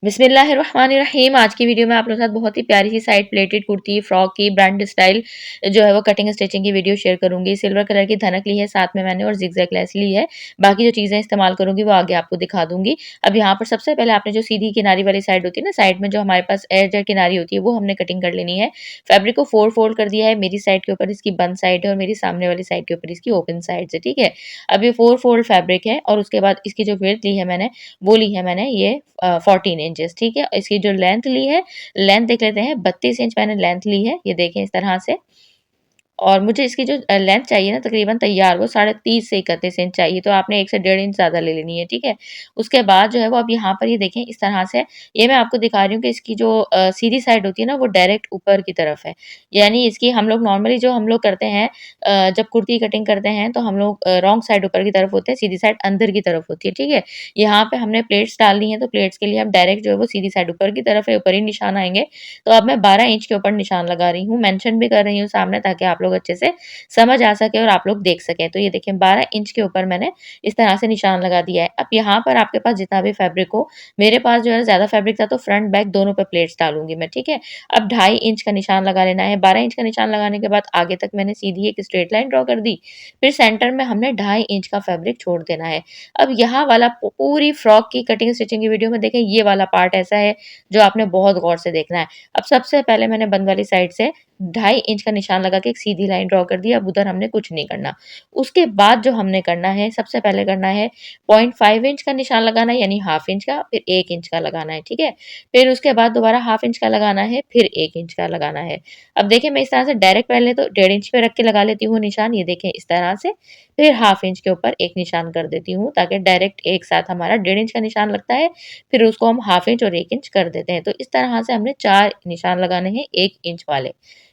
बिस्मिल्लाहिर्रहमानिर्रहीम। आज की वीडियो में आप लोगों के साथ बहुत ही प्यारी सी साइड प्लेटेड कुर्ती फ्रॉक की ब्रांड स्टाइल जो है वो कटिंग स्टिचिंग की वीडियो शेयर करूंगी। सिल्वर कलर की धनक ली है साथ में मैंने और जिगजैग लेस ली है। बाकी जो चीज़ें इस्तेमाल करूंगी वो आगे आपको दिखा दूंगी। अब यहाँ पर सबसे पहले आपने जो सीधी किनारी वाली साइड होती है ना, साइड में जो हमारे पास एयर जेड किनारी होती है वो हमने कटिंग कर लेनी है। फैब्रिक को फोल्ड कर दिया है। मेरी साइड के ऊपर इसकी बंद साइड है और मेरी सामने वाली साइड के ऊपर इसकी ओपन साइड है। ठीक है, अब ये 4 फोल्ड फैब्रिक है और उसके बाद इसकी जो विड्थ ली है मैंने, वो ली है मैंने ये 14 इंचेस। ठीक है, इसकी जो लेंथ ली है, लेंथ देख लेते हैं। 32 इंच मैंने लेंथ ली है, ये देखें इस तरह से। और मुझे इसकी जो लेंथ चाहिए ना, तकरीबन तैयार वो 30.5 से 31 इंच चाहिए, तो आपने 1 से 1.5 इंच ज़्यादा ले लेनी है। ठीक है, उसके बाद जो है वो अब यहाँ पर ये देखें इस तरह से। ये मैं आपको दिखा रही हूँ कि इसकी जो सीधी साइड होती है ना, वो डायरेक्ट ऊपर की तरफ है। यानी इसकी हम लोग नॉर्मली जो हम लोग करते हैं, जब कुर्ती कटिंग करते हैं तो हम लोग रॉन्ग साइड ऊपर की तरफ होते हैं, सीधी साइड अंदर की तरफ होती है। ठीक है, यहाँ पे हमने प्लेट्स डालनी है, तो प्लेट्स के लिए हम डायरेक्ट जो है वो सीधी साइड ऊपर की तरफ है, ऊपर ही निशान आएंगे। तो अब मैं 12 इंच के ऊपर निशान लगा रही हूँ, मेंशन भी कर रही हूँ सामने, ताकि आप लोग अच्छे से समझ आ सके और आप लोग देख सकें। तो ये देखिए 12 इंच के ऊपर मैंने इस तरह से निशान लगा दिया है। अब यहाँ पर आपके पास जितना भी फैब्रिक हो, मेरे पास जो है ज़्यादा फैब्रिक था तो फ्रंट बैक दोनों पे प्लेट्स डालूंगी मैं। ठीक है, अब 2.5 इंच का निशान लगा लेना है। 12 इंच का निशान लगाने के बाद आगे तक मैंने सीधी एक स्ट्रेट लाइन ड्रॉ कर दी। फिर सेंटर में हमने 2.5 इंच का फैब्रिक छोड़ देना है। अब यहाँ वाला पूरी फ्रॉक की कटिंग स्टिचिंग की वीडियो में देखें, ये वाला पार्ट ऐसा है जो आपने बहुत गौर से देखना है। अब सबसे पहले मैंने बंद वाली साइड से 2.5 इंच का निशान लगा के एक सीधी लाइन ड्रॉ कर दी। अब उधर हमने कुछ नहीं करना। उसके बाद जो हमने करना है, सबसे पहले करना है 0.5 इंच का निशान लगाना है, यानी हाफ इंच का, फिर 1 इंच का लगाना है। ठीक है, फिर उसके बाद दोबारा हाफ इंच का लगाना है, फिर 1 इंच का लगाना है। अब देखिए मैं इस तरह से डायरेक्ट पहले तो 1.5 इंच पे रख के लगा लेती हूँ निशान, ये देखें इस तरह से। फिर हाफ इंच के ऊपर एक निशान कर देती हूँ, ताकि डायरेक्ट एक साथ हमारा 1.5 इंच का निशान लगता है। फिर उसको हम हाफ इंच और 1 इंच कर देते हैं। तो इस तरह से हमने 4 निशान लगाने हैं 1 इंच वाले।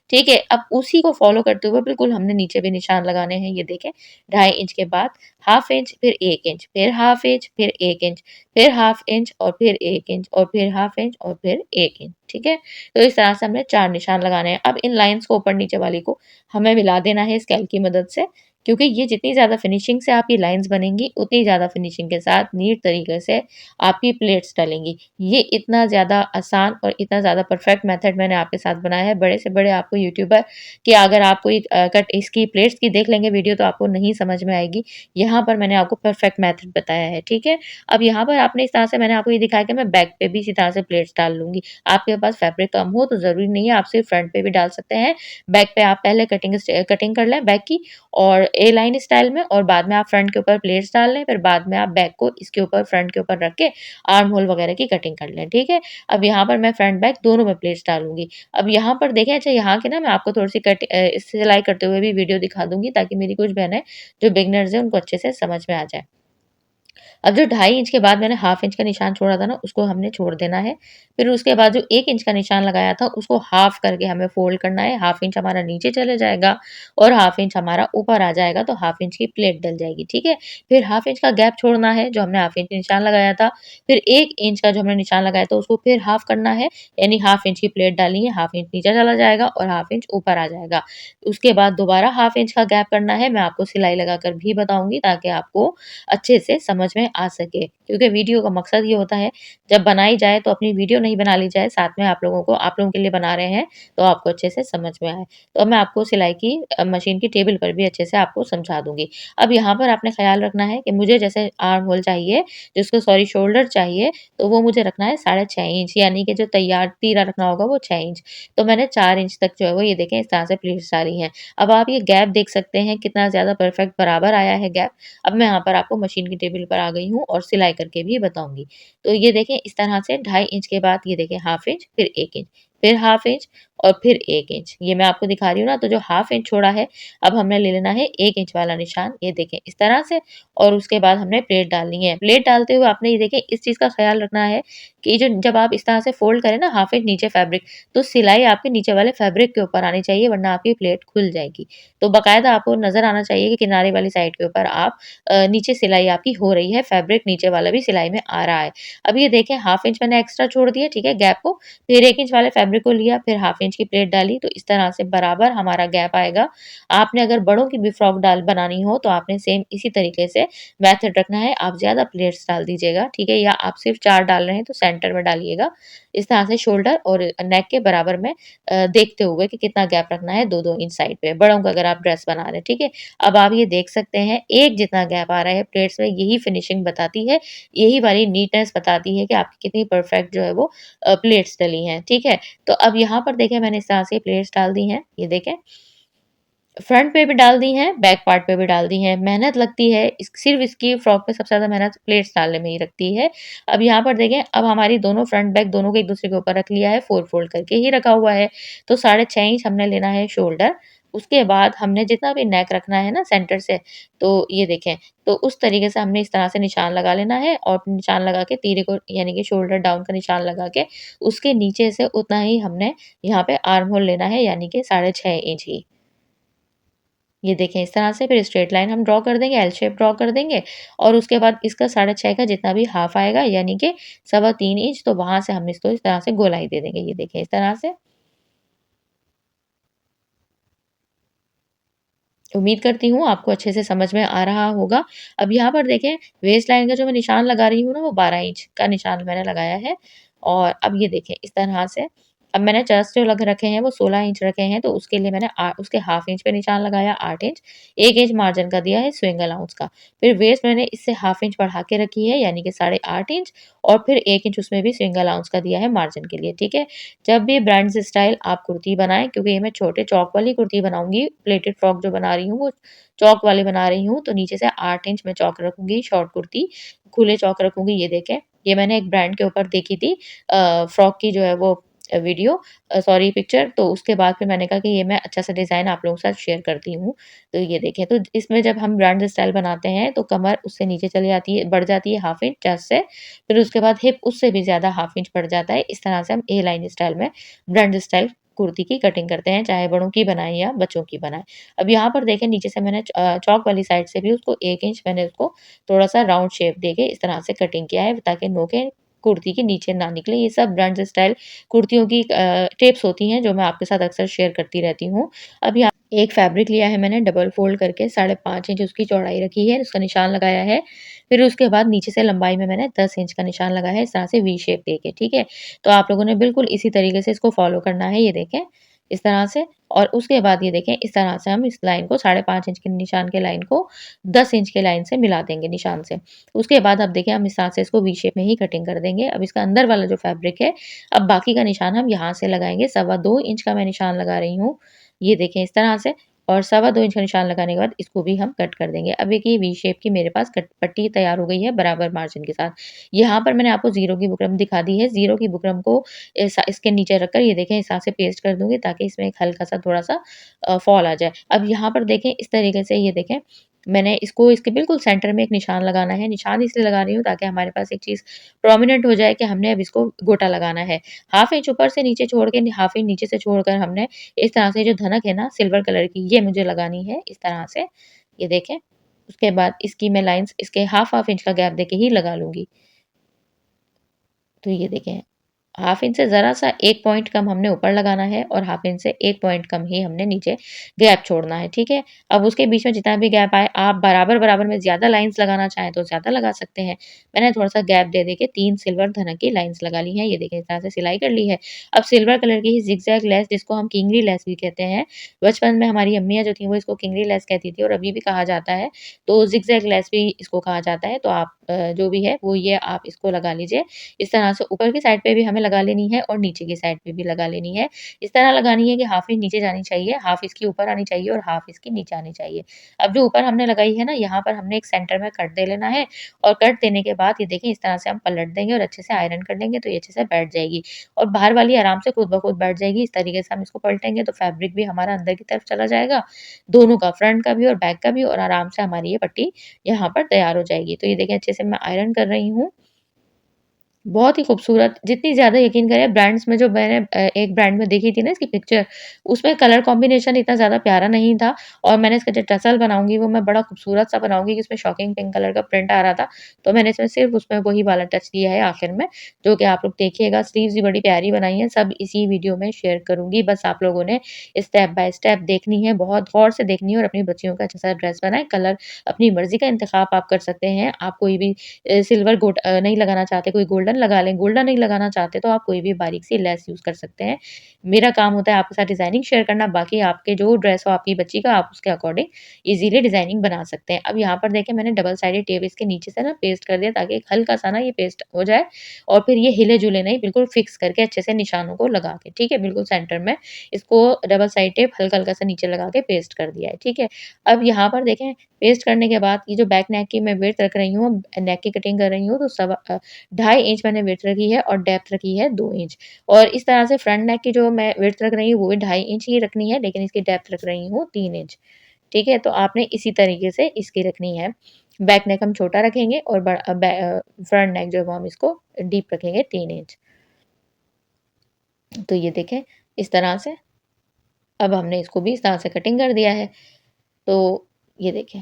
ठीक है, अब उसी को फॉलो करते हुए बिल्कुल हमने नीचे भी निशान लगाने हैं, ये देखें। 2.5 इंच के बाद हाफ इंच, फिर 1 इंच, फिर हाफ इंच, फिर 1 इंच, फिर हाफ इंच और फिर 1 इंच और फिर हाफ इंच और फिर 1 इंच। ठीक है, तो इस तरह से हमने 4 निशान लगाने हैं। अब इन लाइंस को ऊपर नीचे वाली को हमें मिला देना है स्केल की मदद से, क्योंकि ये जितनी ज़्यादा फिनिशिंग से आपकी लाइंस बनेंगी, उतनी ज़्यादा फिनिशिंग के साथ नीट तरीके से आपकी प्लेट्स डलेंगी। ये इतना ज़्यादा आसान और इतना ज़्यादा परफेक्ट मेथड मैंने आपके साथ बनाया है। बड़े से बड़े आपको यूट्यूबर कि अगर आप कोई कट इसकी प्लेट्स की देख लेंगे वीडियो, तो आपको नहीं समझ में आएगी। यहाँ पर मैंने आपको परफेक्ट मेथड बताया है। ठीक है, अब यहाँ पर आपने इस तरह से मैंने आपको ये दिखाया कि मैं बैक पे भी इसी तरह से प्लेट्स डाल लूँगी। आपके पास फैब्रिक कम हो तो ज़रूरी नहीं है, आप सिर्फ फ्रंट पे भी डाल सकते हैं। बैक पे आप पहले कटिंग कर लें बैक की, और ए लाइन स्टाइल में, और बाद में आप फ्रंट के ऊपर प्लेट्स डाल लें। फिर बाद में आप बैक को इसके ऊपर फ्रंट के ऊपर रख के आर्म होल वगैरह की कटिंग कर लें। ठीक है, अब यहाँ पर मैं फ्रंट बैक दोनों में प्लेट्स डालूँगी। अब यहाँ पर देखें, अच्छा यहाँ की ना मैं आपको थोड़ी-सी सिलाई करते हुए भी वीडियो दिखा दूँगी, ताकि मेरी कुछ बहनें जो बिगिनर्स हैं उनको अच्छे से समझ में आ जाए। अब जो 2.5 इंच के बाद मैंने हाफ इंच का निशान छोड़ा था ना, उसको हमने छोड़ देना है। फिर उसके बाद जो 1 इंच का निशान लगाया था, उसको हाफ करके हमें फ़ोल्ड करना है। हाफ इंच हमारा नीचे चले जाएगा और हाफ इंच हमारा ऊपर आ जाएगा, तो हाफ इंच की प्लेट डल जाएगी। ठीक है? फिर हाफ इंच का गैप छोड़ना है, जो हमने हाफ इंच निशान लगाया था। फिर 1 इंच का जो हमने निशान लगाया था, उसको फिर हाफ करना है, यानी हाफ इंच की प्लेट डालनी है, हाफ इंच नीचे चला जाएगा और हाफ इंच ऊपर आ जाएगा। उसके बाद दोबारा हाफ इंच का गैप करना है, मैं आपको सिलाई लगाकर भी बताऊँगी, ताकि आपको अच्छे से समझ में आ सके। क्योंकि वीडियो का मकसद ये होता है, जब बनाई जाए तो अपनी वीडियो नहीं बना ली जाए, साथ में आप लोगों के लिए बना रहे हैं, तो आपको अच्छे से समझ में आए। तो अब मैं आपको सिलाई की मशीन की टेबल पर भी अच्छे से आपको समझा दूँगी। अब यहाँ पर आपने ख़्याल रखना है कि मुझे जैसे आर्म होल चाहिए, जिसको सॉरी शोल्डर चाहिए, तो वो मुझे रखना है 6.5 इंच, यानी कि जो तैयार तीरा रखना होगा वो 6 इंच। तो मैंने 4 इंच तक जो है वो ये देखें इस तरह से प्लेट्स डाली हैं। अब आप ये गैप देख सकते हैं कितना ज़्यादा परफेक्ट बराबर आया है गैप। अब मैं यहाँ पर आपको मशीन की टेबल पर आ गई हूँ और सिलाई करके भी बताऊँगी। तो ये देखें इस तरह से 2.5 इंच के बाद ये देखें हाफ इंच, फिर 1 इंच, फिर हाफ इंच और फिर 1 इंच। ये मैं आपको दिखा रही हूँ ना, तो जो हाफ इंच छोड़ा है, अब हमने ले लेना है 1 इंच वाला निशान, ये देखें इस तरह से, और उसके बाद हमने प्लेट डालनी है। प्लेट डालते हुए आपने ये देखें इस चीज़ का ख़्याल रखना है कि जो जब आप इस तरह से फ़ोल्ड करें ना हाफ इंच नीचे फैब्रिक, तो सिलाई आपके नीचे वाले फैब्रिक के ऊपर आनी चाहिए, वरना आपकी प्लेट खुल जाएगी। तो बाकायदा आपको नज़र आना चाहिए कि किनारे वाली साइड के ऊपर आप नीचे सिलाई आपकी हो रही है, फैब्रिक नीचे वाला भी सिलाई में आ रहा है। अब ये देखें हाफ इंच मैंने एक्स्ट्रा छोड़ दिया, ठीक है, गैप को, फिर 1 इंच वाले फैब्रिक को लिया, फिर हाफ इंच की प्लेट डाली तो इस तरह से बराबर हमारा गैप आएगा। आपने अगर बड़ों की भी फ्रॉक बनानी हो तो आपने सेम इसी तरीके से मेथड रखना है। आप ज़्यादा प्लेट्स डाल दीजिएगा, ठीक है? या आप सिर्फ़ 4 डाल रहे हैं तो सेंटर में डालिएगा। इस तरह से शोल्डर और नेक के बराबर में देखते हुए कि कितना गैप रखना है 2-2 इंच साइड पे, बड़ों का अगर आप ड्रेस बना रहे हैं, ठीक है? अब आप ये देख सकते हैं एक जितना गैप आ रहा है प्लेट्स में, यही फिनिशिंग बताती है, यही वाली नीटनेस बताती है कि आपकी कितनी परफेक्ट जो है वो प्लेट्स डली हैं, ठीक है? तो अब यहाँ पर देखें मैंने इस तरह से प्लेट्स डाल दी हैं, ये देखें। फ्रंट पे भी डाल दी हैं, बैक पार्ट पे भी डाल दी हैं। मेहनत लगती है, इस सिर्फ़ इसकी फ्रॉक में सबसे ज़्यादा मेहनत प्लेट्स डालने में ही लगती है। अब यहाँ पर देखें, अब हमारी दोनों फ्रंट बैक दोनों को एक-दूसरे के ऊपर रख लिया है, 4 फोल्ड करके ही रखा हुआ है। तो 6.5 इंच हमने लेना है शोल्डर, उसके बाद हमने जितना भी नेक रखना है ना सेंटर से, तो ये देखें, तो उस तरीके से हमने इस तरह से निशान लगा लेना है और निशान लगा के तीरे को यानी कि शोल्डर डाउन का निशान लगा के, उसके नीचे से उतना ही हमने यहाँ पे आर्म होल लेना है यानी कि 6.5 इंच ही। ये देखें इस तरह से फिर स्ट्रेट लाइन हम ड्रॉ कर देंगे, एल शेप ड्रॉ कर देंगे और उसके बाद इसका 6.5 का जितना भी हाफ आएगा यानी कि 3.25 इंच, तो वहाँ से हम इसको इस तरह से गोलाई दे देंगे। ये देखें इस तरह से। उम्मीद करती हूँ आपको अच्छे से समझ में आ रहा होगा। अब यहाँ पर देखें वेस्ट लाइन का जो मैं निशान लगा रही हूँ ना वो 12 इंच का निशान मैंने लगाया है और अब ये देखें इस तरह से। अब मैंने चेस्ट जो लग रखे हैं वो 16 इंच रखे हैं तो उसके लिए मैंने उसके हाफ इंच पे निशान लगाया 8 इंच, 1 इंच मार्जिन का दिया है स्विंग अलाउंस का। फिर वेस्ट मैंने इससे हाफ इंच बढ़ा के रखी है यानी कि 8.5 इंच और फिर 1 इंच उसमें भी स्विंग अलाउंस का दिया है मार्जिन के लिए, ठीक है? जब भी ब्रांड्स स्टाइल आप कुर्ती बनाएँ क्योंकि ये मैं छोटे चौक वाली कुर्ती बनाऊँगी, प्लेटेड फ्रॉक जो बना रही हूँ वो चौक वाली बना रही हूँ, तो नीचे से 8 इंच मैं चौक रखूँगी शॉर्ट कुर्ती, खुले चौक रखूँगी ये देखें। ये मैंने एक ब्रांड के ऊपर देखी थी फ्रॉक की जो है वो वीडियो सॉरी पिक्चर, तो उसके बाद फिर मैंने कहा कि ये मैं अच्छा-सा डिज़ाइन आप लोगों के साथ शेयर करती हूँ। तो ये देखें, तो इसमें जब हम ब्रांड स्टाइल बनाते हैं तो कमर उससे नीचे चली जाती है बढ़ जाती है हाफ इंच चेस्ट से, फिर उसके बाद हिप उससे भी ज़्यादा हाफ इंच बढ़ जाता है। इस तरह से हम ए लाइन स्टाइल में ब्रांड स्टाइल कुर्ती की कटिंग करते हैं, चाहे बड़ों की बनाएँ या बच्चों की बनाएँ। अब यहाँ पर देखें नीचे से मैंने चौक वाली साइड से भी उसको 1 इंच मैंने उसको थोड़ा-सा राउंड शेप देके इस तरह से कटिंग किया है ताकि नोकें कुर्ती के नीचे ना निकले। ये सब ब्रांड स्टाइल कुर्तियों की टिप्स होती हैं जो मैं आपके साथ अक्सर शेयर करती रहती हूँ। अब यहाँ एक फैब्रिक लिया है मैंने डबल फ़ोल्ड करके 5.5 इंच उसकी चौड़ाई रखी है, उसका निशान लगाया है। फिर उसके बाद नीचे से लंबाई में मैंने 10 इंच का निशान लगाया है इस तरह से वी शेप देके, ठीक है? तो आप लोगों ने बिल्कुल इसी तरीके से इसको फ़ॉलो करना है, ये देखें, इस तरह से। और उसके बाद ये देखें इस तरह से हम इस लाइन को 5.5 इंच के निशान के लाइन को 10 इंच के लाइन से मिला देंगे निशान से। उसके बाद अब देखिए हम इस तरह से इसको वी शेप में ही कटिंग कर देंगे। अब इसका अंदर वाला जो फैब्रिक है, अब बाकी का निशान हम यहाँ से लगाएँगे, 2.25 इंच का मैं निशान लगा रही हूँ। ये देखें इस तरह से और 2.25 इंच का निशान लगाने के बाद इसको भी हम कट कर देंगे। अब देखिए वी शेप की मेरे पास कट पट्टी तैयार हो गई है बराबर मार्जिन के साथ। यहाँ पर मैंने आपको ज़ीरो की बुकरम दिखा दी है। ज़ीरो की बुकरम को ऐसा इसके नीचे रखकर ये देखें इस तरह से पेस्ट कर दूँगी ताकि इसमें एक हल्का-सा थोड़ा-सा फॉल आ जाए। अब यहाँ पर देखें इस तरीके से ये देखें मैंने इसको इसके बिल्कुल सेंटर में एक निशान लगाना है। निशान इसलिए लगा रही हूँ ताकि हमारे पास एक चीज़ प्रोमिनेंट हो जाए कि हमने अब इसको गोटा लगाना है। हाफ इंच ऊपर से नीचे छोड़ के हाफ इंच नीचे से छोड़कर हमने इस तरह से जो धनक है ना सिल्वर कलर की ये मुझे लगानी है इस तरह से। ये देखें। उसके बाद इसकी मैं लाइन्स इसके हाफ इंच का गैप देके ही लगा लूँगी। तो ये देखें हाफ इंच से ज़रा-सा 1 पॉइंट कम हमने ऊपर लगाना है और हाफ इंच से 1 पॉइंट कम ही हमने नीचे गैप छोड़ना है, ठीक है? अब उसके बीच में जितना भी गैप आए, आप बराबर-बराबर में ज़्यादा लाइन्स लगाना चाहें तो ज़्यादा लगा सकते हैं। मैंने थोड़ा-सा गैप दे के 3 सिल्वर धनक की लाइन्स लगा ली हैं, ये देखिए इस तरह से सिलाई कर ली है। अब सिल्वर कलर की ही ज़िगज़ैग लेस जिसको हम किंगरी लेस भी कहते हैं, बचपन में हमारी अम्मियाँ जो थीं वो इसको किंगरी लेस कहती थी और अभी भी कहा जाता है, तो ज़िगज़ैग लेस भी इसको कहा जाता है। तो आप जो भी है वो ये आप इसको लगा लीजिए। इस तरह से ऊपर की साइड पे भी हमें लगा लेनी है और नीचे की साइड पे भी लगा लेनी है। इस तरह लगानी है कि हाफ इंच नीचे जानी चाहिए, हाफ इसकी ऊपर आनी चाहिए और हाफ इसकी नीचे आनी चाहिए। अब जो ऊपर हमने लगाई है ना, यहाँ पर हमने एक सेंटर में कट दे लेना है और कट देने के बाद ये देखिए इस तरह से हम पलट देंगे और अच्छे से आयरन कर लेंगे तो ये अच्छे से बैठ जाएगी और बाहर वाली आराम से खुद ब खुद बैठ जाएगी। इस तरीके से हम इसको पलटेंगे तो फैब्रिक भी हमारा अंदर की तरफ चला जाएगा, दोनों का फ्रंट का भी और बैक का भी और आराम से हमारी ये पट्टी यहाँ पर तैयार हो जाएगी। तो ये देखिए अच्छे से मैं आयरन कर रही हूँ। बहुत ही खूबसूरत, जितनी ज़्यादा यकीन करें ब्रांड्स में जो मैंने एक ब्रांड में देखी थी ना इसकी पिक्चर, उसमें कलर कॉम्बिनेशन इतना ज़्यादा प्यारा नहीं था और मैंने इसका जो टसल बनाऊँगी वो मैं बड़ा खूबसूरत सा बनाऊँगी कि इसमें शॉकिंग पिंक कलर का प्रिंट आ रहा था। तो मैंने इसमें सिर्फ़ उसमें वही वाला टच दिया है आखिर में, जो कि आप लोग देखिएगा। स्लीव्स भी बड़ी प्यारी बनाई हैं, सब इसी वीडियो में शेयर करूँगी। बस आप लोगों ने स्टेप बाय स्टेप देखनी है, बहुत गौर से देखनी है और अपनी बच्चियों का अच्छा सा ड्रेस बनाएँ। कलर अपनी मर्ज़ी का इंतख़ाब आप कर सकते हैं। आप कोई भी सिल्वर नहीं लगाना चाहते, कोई गोल्डन लगा लें, गोल्डन नहीं लगाना चाहते तो आप कोई भी बारीक सी लेस यूज़ कर सकते हैं। मेरा काम होता है आपके साथ डिज़ाइनिंग शेयर करना, बाकी आपके जो ड्रेस हो आपकी बच्ची का आप उसके अकॉर्डिंग ईज़िली डिज़ाइनिंग बना सकते हैं। अब यहाँ पर देखिए मैंने डबल साइडेड टेप इसके नीचे से ना पेस्ट कर दिया ताकि एक हल्का-सा ना ये पेस्ट हो जाए और फिर ये हिले-जुले नहीं, बिल्कुल फिक्स करके अच्छे से निशानों को लगा के, ठीक है? बिल्कुल सेंटर में इसको डबल साइड टेप हल्का-हल्का सा नीचे लगा के पेस्ट कर दिया है, ठीक है? अब यहाँ पर देखें पेस्ट करने के बाद ये जो बैक नेक की मैं विड्थ रख रही हूँ, नेक की कटिंग कर रही हूँ तो 2.5 इंच मैंने विड्थ रखी है और डेप्थ रखी है 2 इंच। और इस तरह से फ्रंट नेक की जो मैं विड्थ रख रही हूँ वो भी 2.5 इंच ही रखनी है, लेकिन इसकी डेप्थ रख रही हूँ 3 इंच। ठीक है? तो आपने इसी तरीके से इसकी रखनी है। बैक नेक हम छोटा रखेंगे और फ्रंट नेक जो है वो हम इसको डीप रखेंगे 3 इंच। तो ये देखें इस तरह से अब हमने इसको भी इस तरह से कटिंग कर दिया है। तो ये देखें।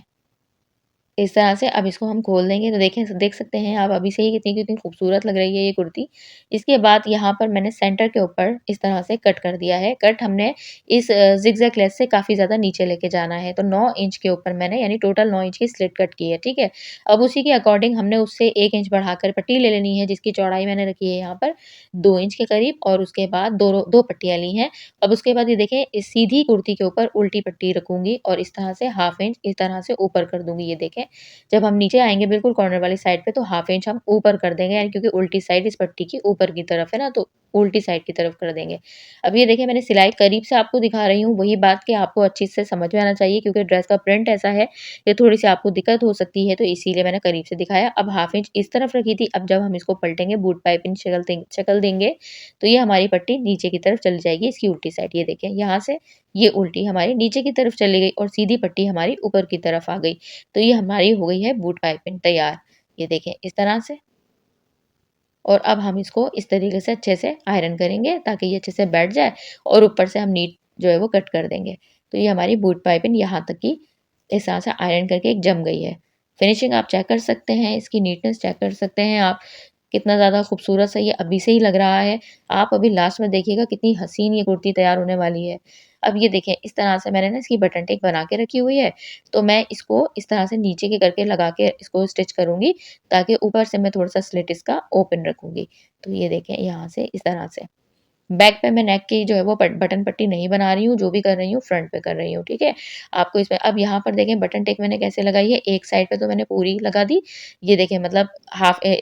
इस तरह से अब इसको हम खोल देंगे तो देखें देख सकते हैं आप अभी से ही कितनी कितनी खूबसूरत लग रही है ये कुर्ती। इसके बाद यहाँ पर मैंने सेंटर के ऊपर इस तरह से कट कर दिया है। कट हमने इस ज़िगज़ैग लेस से काफ़ी ज़्यादा नीचे लेके जाना है। तो 9 इंच के ऊपर मैंने यानी टोटल 9 इंच की स्लिट कट की है, ठीक है? अब उसी के अकॉर्डिंग हमने उससे 1 इंच बढ़ाकर पट्टी ले लेनी है जिसकी चौड़ाई मैंने रखी है यहाँ पर 2 इंच के करीब और उसके बाद 2 पट्टियाँ ली हैं। अब उसके बाद ये देखें इस सीधी कुर्ती के ऊपर उल्टी पट्टी रखूँगी और इस तरह से हाफ इंच इस तरह से ऊपर कर दूँगी ये देखें। जब हम नीचे आएँगे बिल्कुल कॉर्नर वाली साइड पे तो हाफ इंच हम ऊपर कर देंगे यानी क्योंकि उल्टी साइड इस पट्टी की ऊपर की तरफ है ना, तो उल्टी साइड की तरफ कर देंगे। अब ये देखिए मैंने सिलाई करीब से आपको दिखा रही हूँ, वही बात कि आपको अच्छी से समझ में आना चाहिए क्योंकि ड्रेस का प्रिंट ऐसा है कि थोड़ी-सी आपको दिक्कत हो सकती है, तो इसीलिए मैंने करीब से दिखाया। अब हाफ इंच इस तरफ रखी थी, अब जब हम इसको पलटेंगे बूट पाइपिंग शक्ल देंगे, तो ये हमारी पट्टी नीचे की तरफ चली जाएगी इसकी उल्टी साइड। ये देखें यहाँ से ये उल्टी हमारी नीचे की तरफ चली गई और सीधी पट्टी हमारी ऊपर की तरफ आ गई। तो ये हमारी हो गई है बूट पाइपिंग तैयार। ये देखें इस तरह से और अब हम इसको इस तरीके से अच्छे से आयरन करेंगे ताकि ये अच्छे से बैठ जाए और ऊपर से हम नीट जो है वो कट कर देंगे। तो ये हमारी बूट पाइपिंग यहाँ तक की इस तरह से आयरन करके एक जम गई है। फिनिशिंग आप चेक कर सकते हैं, इसकी नीटनेस चेक कर सकते हैं आप। कितना ज़्यादा खूबसूरत सा ये अभी से ही लग रहा है। आप अभी लास्ट में देखिएगा कितनी हसीन ये कुर्ती तैयार होने वाली है। अब ये देखें इस तरह से मैंने ना इसकी बटन टेक बना के रखी हुई है। तो मैं इसको इस तरह से नीचे की करके लगा के इसको स्टिच करूँगी ताकि ऊपर से मैं थोड़ा-सा स्लिट इसका ओपन रखूँगी। तो ये देखें यहाँ से इस तरह से। बैक पे मैं नेक की जो है वो बटन पट्टी नहीं बना रही हूँ, जो भी कर रही हूँ फ्रंट पे कर रही हूँ, ठीक है? आपको इसमें अब यहाँ पर देखें बटन टेक मैंने कैसे लगाई है, एक साइड पे तो मैंने पूरी लगा दी, ये देखें मतलब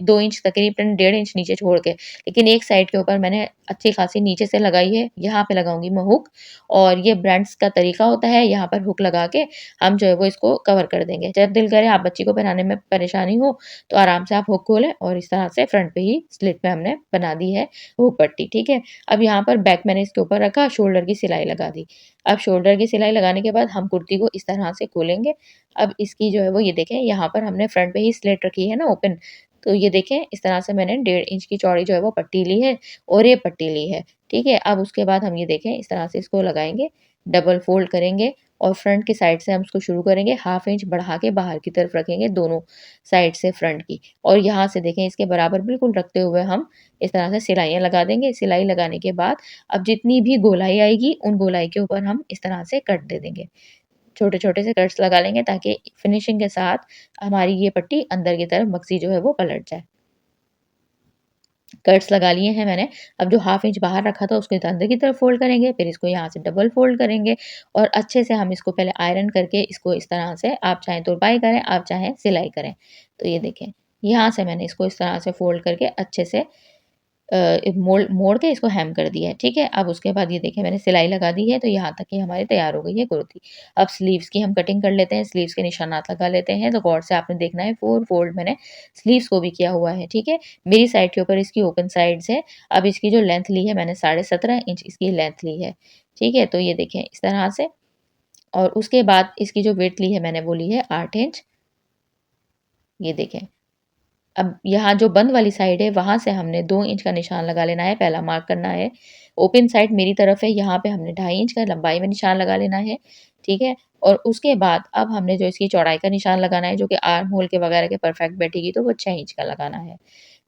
2 इंच तकरीबन 1.5 इंच नीचे छोड़ के, लेकिन एक साइड के ऊपर मैंने अच्छी खासी नीचे से लगाई है, यहाँ पे लगाऊँगी मैं हुक और ये ब्रांड्स का तरीका होता है, यहाँ पर हुक लगा के हम जो है वो इसको कवर कर देंगे। जब दिल करे आप बच्ची को पहनाने में परेशानी हो, तो आराम से आप हुक खोलें और इस तरह से फ्रंट पे ही स्लिट पे हमने बना दी है हुक पट्टी, ठीक है? अब यहाँ पर बैक मैंने इसके ऊपर रखा, शोल्डर की सिलाई लगा दी। अब शोल्डर की सिलाई लगाने के बाद हम कुर्ती को इस तरह से खोलेंगे। अब इसकी जो है वो ये देखें यहाँ पर हमने फ्रंट पे ही स्लिट रखी है ना ओपन, तो ये देखें इस तरह से मैंने 1.5 इंच की चौड़ी जो है वो पट्टी ली है और ये पट्टी ली है, ठीक है? अब उसके बाद हम ये देखें इस तरह से इसको लगाएँगे, डबल फ़ोल्ड करेंगे और फ्रंट की साइड से हम इसको शुरू करेंगे, हाफ इंच बढ़ा के बाहर की तरफ रखेंगे दोनों साइड से फ्रंट की और यहाँ से देखें इसके बराबर बिल्कुल रखते हुए हम इस तरह से सिलाइयाँ लगा देंगे। सिलाई लगाने के बाद अब जितनी भी गोलाई आएगी, उन गोलाई के ऊपर हम इस तरह से कट दे देंगे। छोटे-छोटे से कट्स लगा लेंगे ताकि फिनिशिंग के साथ हमारी ये पट्टी अंदर की तरफ मक्सी जो है वो पलट जाए। कट्स लगा लिए हैं मैंने, अब जो हाफ इंच बाहर रखा था उसको अंदर की तरफ फ़ोल्ड करेंगे, फिर इसको यहाँ से डबल फ़ोल्ड करेंगे और अच्छे से हम इसको पहले आयरन करके इसको इस तरह से आप चाहें तुरपाई करें, आप चाहें सिलाई करें। तो ये देखें, यहाँ से मैंने इसको इस तरह से फ़ोल्ड करके अच्छे से एक मोड़ के इसको हेम कर दिया है, ठीक है? अब उसके बाद ये देखिए मैंने सिलाई लगा दी है, तो यहाँ तक कि हमारी तैयार हो गई है कुर्ती। अब स्लीव्स की हम कटिंग कर लेते हैं, स्लीव्स के निशानात लगा लेते हैं, तो गौर से आपने देखना है 4 फोल्ड मैंने स्लीव्स को भी किया हुआ है, ठीक है? मेरी साइड के ऊपर इसकी ओपन साइड्स है, अब इसकी जो लेंथ ली है मैंने 17.5 इंच इसकी लेंथ ली है, ठीक है? तो ये देखें इस तरह से और उसके बाद इसकी जो विड्थ ली है मैंने वो ली है 8 इंच, ये देखें। अब यहाँ जो बंद वाली साइड है वहाँ से हमने 2 इंच का निशान लगा लेना है, पहला मार्क करना है। ओपन साइड मेरी तरफ है, यहाँ पे हमने 2.5 इंच का लंबाई में निशान लगा लेना है, ठीक है? और उसके बाद अब हमने जो इसकी चौड़ाई का निशान लगाना है जो कि आर्म होल के वगैरह के परफेक्ट बैठेगी तो वो 6 इंच का लगाना है।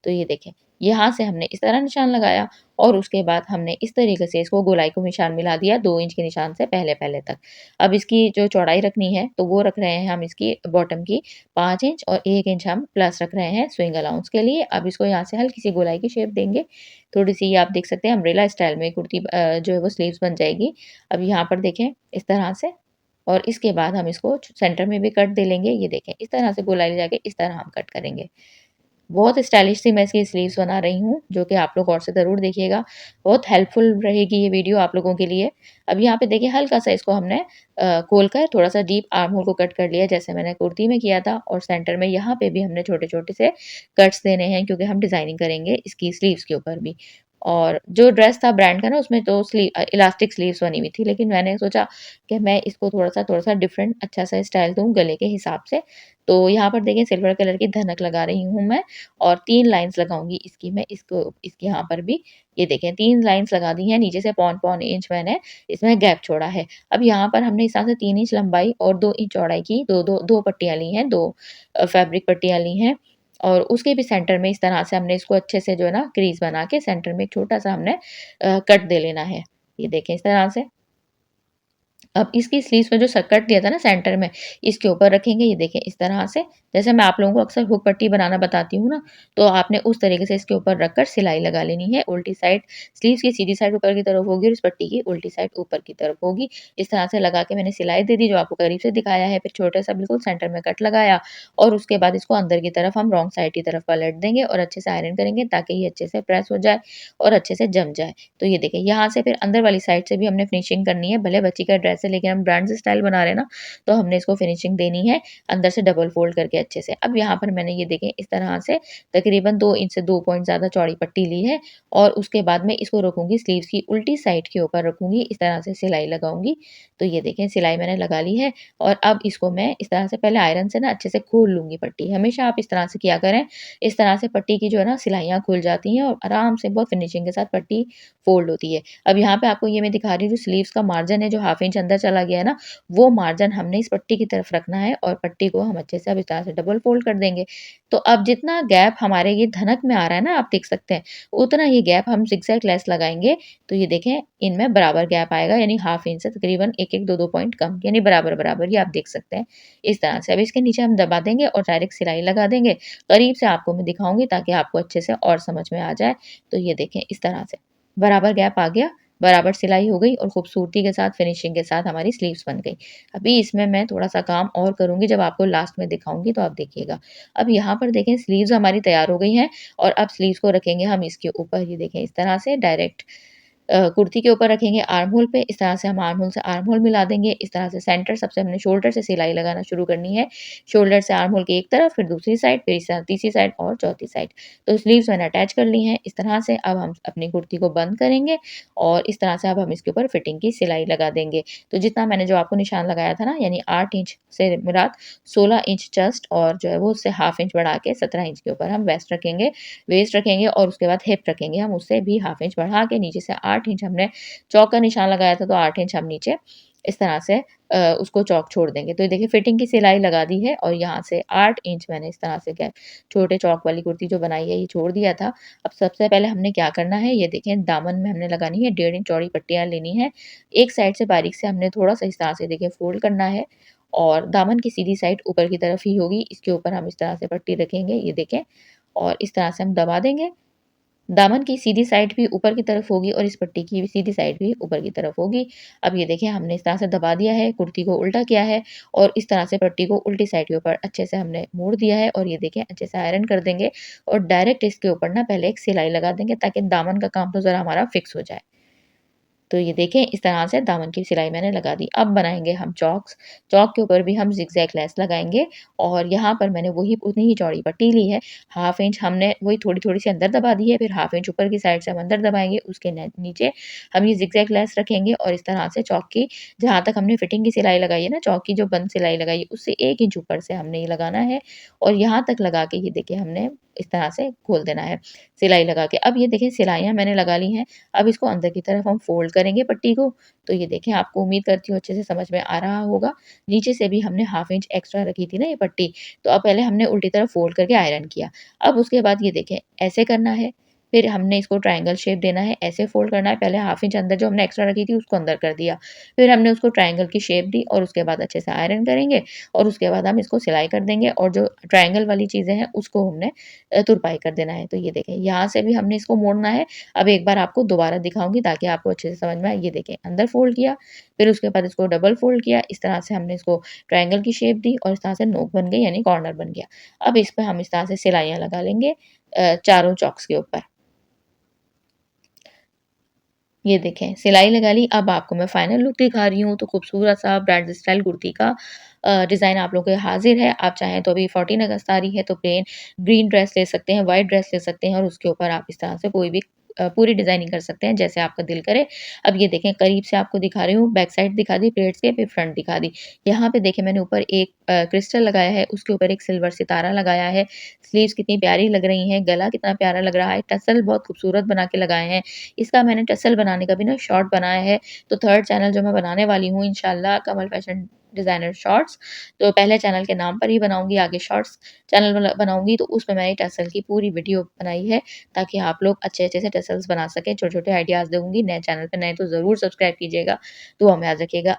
तो ये देखें, यहाँ से हमने इस तरह निशान लगाया और उसके बाद हमने इस तरीके से इसको गोलाई को निशान मिला दिया 2 इंच के निशान से पहले-पहले तक। अब इसकी जो चौड़ाई रखनी है तो वो रख रहे हैं हम इसकी बॉटम की 5 इंच और 1 इंच हम प्लस रख रहे हैं स्विंग अलाउंस के लिए। अब इसको यहाँ से हल्की सी गोलाई की शेप देंगे। थोड़ी-सी ये आप देख सकते हैं अम्ब्रेला स्टाइल में कुर्ती जो है वो स्लीव्स बन जाएगी। अब यहाँ पर देखें इस तरह से और इसके बाद हम इसको सेंटर में भी कट दे लेंगे। ये देखें इस तरह से गोलाई ले जाके इस तरह हम कट करेंगे। बहुत स्टाइलिश सी मैं इसकी स्लीव्स बना रही हूँ, जो कि आप लोग गौर से ज़रूर देखिएगा। बहुत हेल्पफुल रहेगी ये वीडियो आप लोगों के लिए। अब यहाँ पे देखिए हल्का-सा इसको हमने खोल कर थोड़ा-सा डीप आर्म होल को कट कर लिया जैसे मैंने कुर्ती में किया था और सेंटर में यहाँ पे भी हमने छोटे-छोटे से कट्स देने हैं क्योंकि हम डिज़ाइनिंग करेंगे इसकी स्लीव्स के ऊपर भी। और जो ड्रेस था ब्रांड का ना उसमें तो इलास्टिक स्लीव्स बनी हुई थी लेकिन मैंने सोचा कि मैं इसको थोड़ा-सा डिफरेंट अच्छा-सा स्टाइल दूँ गले के हिसाब से। तो यहाँ पर देखिए सिल्वर कलर की धनक लगा रही हूँ मैं और 3 लाइन्स लगाऊँगी इसकी मैं इसके यहाँ पर भी। ये देखें 3 लाइन्स लगा दी हैं, नीचे से पौन-पौन इंच मैंने इसमें गैप छोड़ा है। अब यहाँ पर हमने इस तरह से 3 इंच लंबाई और 2 इंच चौड़ाई की 2 पट्टियाँ ली हैं, 2 फैब्रिक पट्टियाँ ली हैं और उसके भी सेंटर में इस तरह से हमने इसको अच्छे से जो है ना क्रीज़ बना के सेंटर में एक छोटा-सा हमने कट दे लेना है। ये देखें इस तरह से। अब इसकी स्लीव्स में जो कट दिया था ना सेंटर में, इसके ऊपर रखेंगे ये देखें इस तरह से। जैसे मैं आप लोगों को अक्सर हुक पट्टी बनाना बताती हूँ ना, तो आपने उस तरीके से इसके ऊपर रखकर सिलाई लगा लेनी है। उल्टी साइड स्लीव्स की सीधी साइड ऊपर की तरफ होगी और इस पट्टी की उल्टी साइड ऊपर की तरफ होगी। इस तरह से लगा के मैंने सिलाई दे दी जो आपको करीब से दिखाया है। फिर छोटा-सा बिल्कुल सेंटर में कट लगाया और उसके बाद इसको अंदर की तरफ हम रॉन्ग साइड की तरफ पलट देंगे और अच्छे से आयरन करेंगे ताकि ये अच्छे से प्रेस हो जाए और अच्छे से जम जाए। तो ये देखिए यहाँ से फिर अंदर वाली साइड से भी हमने फिनिशिंग करनी है। भले बच्ची का ड्रेस है लेकिन हम ब्रांड स्टाइल बना रहे हैं ना, तो हमने इसको फिनिशिंग देनी है अंदर से डबल फोल्ड करके अच्छे से। अब यहाँ पर मैंने ये देखें इस तरह से तकरीबन 2 इंच से 2 पॉइंट ज़्यादा चौड़ी पट्टी ली है और उसके बाद मैं इसको रखूँगी स्लीव्स की उल्टी साइड के ऊपर रखूँगी, इस तरह से सिलाई लगाऊँगी। तो ये देखें सिलाई मैंने लगा ली है और अब इसको मैं इस तरह से पहले आयरन से ना अच्छे से खोल लूँगी पट्टी। हमेशा आप इस तरह से किया करें, इस तरह से पट्टी की जो है ना सिलाइयाँ खुल जाती हैं और आराम से बहुत फिनिशिंग के साथ पट्टी फ़ोल्ड होती है। अब यहाँ पे आपको ये मैं दिखा रही हूँ जो स्लीव्स का मार्जिन है जो हाफ इंच अंदर चला गया है ना, वो मार्जिन हमने इस पट्टी की तरफ रखना है और पट्टी को हम अच्छे से अब इस तरह से डबल फ़ोल्ड कर देंगे। तो अब जितना गैप हमारे ये धनक में आ रहा है ना आप देख सकते हैं, उतना ही गैप हम ज़िगज़ैग लेस लगाएँगे। तो ये देखें इनमें बराबर गैप आएगा यानी हाफ इंच से तकरीबन 1-1 2-2 पॉइंट कम यानी बराबर-बराबर ये आप देख सकते हैं, इस तरह से। अब इसके नीचे हम दबा देंगे और डायरेक्ट सिलाई लगा देंगे। करीब से आपको मैं दिखाऊँगी ताकि आपको अच्छे से और समझ में आ जाए। तो ये देखें इस तरह से। बराबर गैप आ गया, बराबर सिलाई हो गई और खूबसूरती के साथ फिनिशिंग के साथ हमारी स्लीव्स बन गई। अभी इसमें मैं थोड़ा-सा काम और करूँगी जब आपको लास्ट में दिखाऊँगी तो आप देखिएगा। अब यहाँ पर देखें स्लीव्स हमारी तैयार हो गई हैं और अब स्लीव्स को रखेंगे हम इसके ऊपर ये देखें इस तरह से डायरेक्ट कुर्ती के ऊपर रखेंगे आर्म होल पे, इस तरह से हम आर्म होल से आर्म होल मिला देंगे। इस तरह से सेंटर सबसे हमने शोल्डर से सिलाई लगाना शुरू करनी है। शोल्डर से आर्म होल की एक तरफ, फिर दूसरी साइड, फिर इस तरह तीसरी साइड और चौथी साइड। तो स्लीव्स मैंने अटैच कर ली हैं। इस तरह से अब हम अपनी कुर्ती को बंद करेंगे और इस तरह से अब हम इसके ऊपर फिटिंग की सिलाई लगा देंगे। तो जितना मैंने जो आपको निशान लगाया था ना यानी 8 इंच से मुराद 16 इंच चेस्ट और जो है वो उससे हाफ इंच बढ़ा के 17 इंच के ऊपर हम वेस्ट रखेंगे और उसके बाद हिप रखेंगे हम उससे भी हाफ इंच बढ़ा के नीचे से 8 इंच हमने चौक का निशान लगाया था तो 8 इंच हम नीचे इस तरह से उसको चौक छोड़ देंगे। तो ये देखिए फिटिंग की सिलाई लगा दी है और यहाँ से 8 इंच मैंने इस तरह से गैप छोटे चौक वाली कुर्ती जो बनाई है ये छोड़ दिया था। अब सबसे पहले हमने क्या करना है ये देखें दामन में हमने लगानी है 1.5 इंच चौड़ी पट्टियाँ लेनी है। एक साइड से बारीक से हमने थोड़ा-सा इस तरह से देखिए फ़ोल्ड करना है और दामन की सीधी साइड ऊपर की तरफ ही होगी। इसके ऊपर हम इस तरह से पट्टी रखेंगे ये देखें और इस तरह से हम दबा देंगे। दामन की सीधी साइड भी ऊपर की तरफ होगी और इस पट्टी की भी सीधी साइड भी ऊपर की तरफ होगी। अब ये देखिए हमने इस तरह से दबा दिया है, कुर्ती को उल्टा किया है और इस तरह से पट्टी को उल्टी साइड के ऊपर अच्छे से हमने मोड़ दिया है और ये देखिए अच्छे से आयरन कर देंगे और डायरेक्ट इसके ऊपर ना पहले एक सिलाई लगा देंगे ताकि दामन का काम तो ज़रा हमारा फिक्स हो जाए। तो ये देखें इस तरह से दामन की सिलाई मैंने लगा दी। अब बनाएँगे हम चॉक्स, चॉक के ऊपर भी हम ज़िगज़ैग लेस लगाएँगे और यहाँ पर मैंने वही उतनी ही चौड़ी पट्टी ली है। हाफ इंच हमने वही थोड़ी-थोड़ी सी अंदर दबा दी है, फिर हाफ इंच ऊपर की साइड से हम अंदर दबाएँगे, उसके नीचे हम ये ज़िगज़ैग लेस रखेंगे और इस तरह से चॉक की जहाँ तक हमने फिटिंग की सिलाई लगाई है ना, चॉक की जो बंद सिलाई लगाई है, उससे 1 इंच ऊपर से हमने ये लगाना है और यहाँ तक लगा के ये देखिए हमने इस तरह से खोल देना है सिलाई लगा के। अब ये देखिए सिलाइयाँ मैंने लगा ली हैं, अब इसको अंदर की तरफ हम फ़ोल्ड करेंगे पट्टी को। तो ये देखें आपको उम्मीद करती हूँ अच्छे से समझ में आ रहा होगा। नीचे से भी हमने हाफ इंच एक्स्ट्रा रखी थी ना ये पट्टी, तो अब पहले हमने उल्टी तरफ फ़ोल्ड करके आयरन किया। अब उसके बाद ये देखें ऐसे करना है, फिर हमने इसको ट्रायंगल शेप देना है, ऐसे फ़ोल्ड करना है, पहले हाफ इंच अंदर जो हमने एक्स्ट्रा रखी थी उसको अंदर कर दिया। फिर हमने उसको ट्रायंगल की शेप दी और उसके बाद अच्छे से आयरन करेंगे और उसके बाद हम इसको सिलाई कर देंगे और जो ट्रायंगल वाली चीज़ें हैं उसको हमने तुरपाई कर देना है। तो ये देखें यहाँ से भी हमने इसको मोड़ना है। अब एक बार आपको दोबारा दिखाऊँगी ताकि आपको अच्छे से समझ में आए। ये देखें अंदर फ़ोल्ड किया, फिर उसके बाद इसको डबल फ़ोल्ड किया, इस तरह से हमने इसको ट्रायंगल की शेप दी और इस तरह से नोक बन गई यानी कॉर्नर बन गया। अब इस पे हम इस तरह से सिलाइयाँ लगा लेंगे चारों चॉक्स के ऊपर। ये देखें सिलाई लगा ली, अब आपको मैं फाइनल लुक दिखा रही हूँ। तो खूबसूरत सा ब्राइडल स्टाइल कुर्ती का डिज़ाइन आप लोगों के हाज़िर है। आप चाहें तो अभी 14 अगस्त आ रही है तो प्लेन ग्रीन ड्रेस ले सकते हैं, व्हाइट ड्रेस ले सकते हैं और उसके ऊपर आप इस तरह से कोई भी पूरी डिज़ाइनिंग कर सकते हैं जैसे आपका दिल करे। अब ये देखें करीब से आपको दिखा रही हूँ, बैक साइड दिखा दी प्लेट्स के, फिर फ्रंट दिखा दी। यहाँ पे देखें मैंने ऊपर एक क्रिस्टल लगाया है, उसके ऊपर एक सिल्वर सितारा लगाया है। स्लीव्स कितनी प्यारी लग रही हैं, गला कितना प्यारा लग रहा है, टसल बहुत खूबसूरत बना के लगाए हैं। इसका मैंने टसल बनाने का भी ना शॉर्ट बनाया है, तो थर्ड चैनल जो मैं बनाने वाली हूँ इंशाल्लाह कमल फैशन डिज़ाइनर शॉर्ट्स, तो पहले चैनल के नाम पर ही बनाऊँगी, आगे शॉर्ट्स चैनल बनाऊँगी तो उसमें मैंने टसल की पूरी वीडियो बनाई है, ताकि आप लोग अच्छे-अच्छे से टसल्स बना सकें। छोटे-छोटे आइडियाज़ दूँगी, नए चैनल पे नए तो ज़रूर सब्सक्राइब कीजिएगा। दुआ में याद रखिएगा।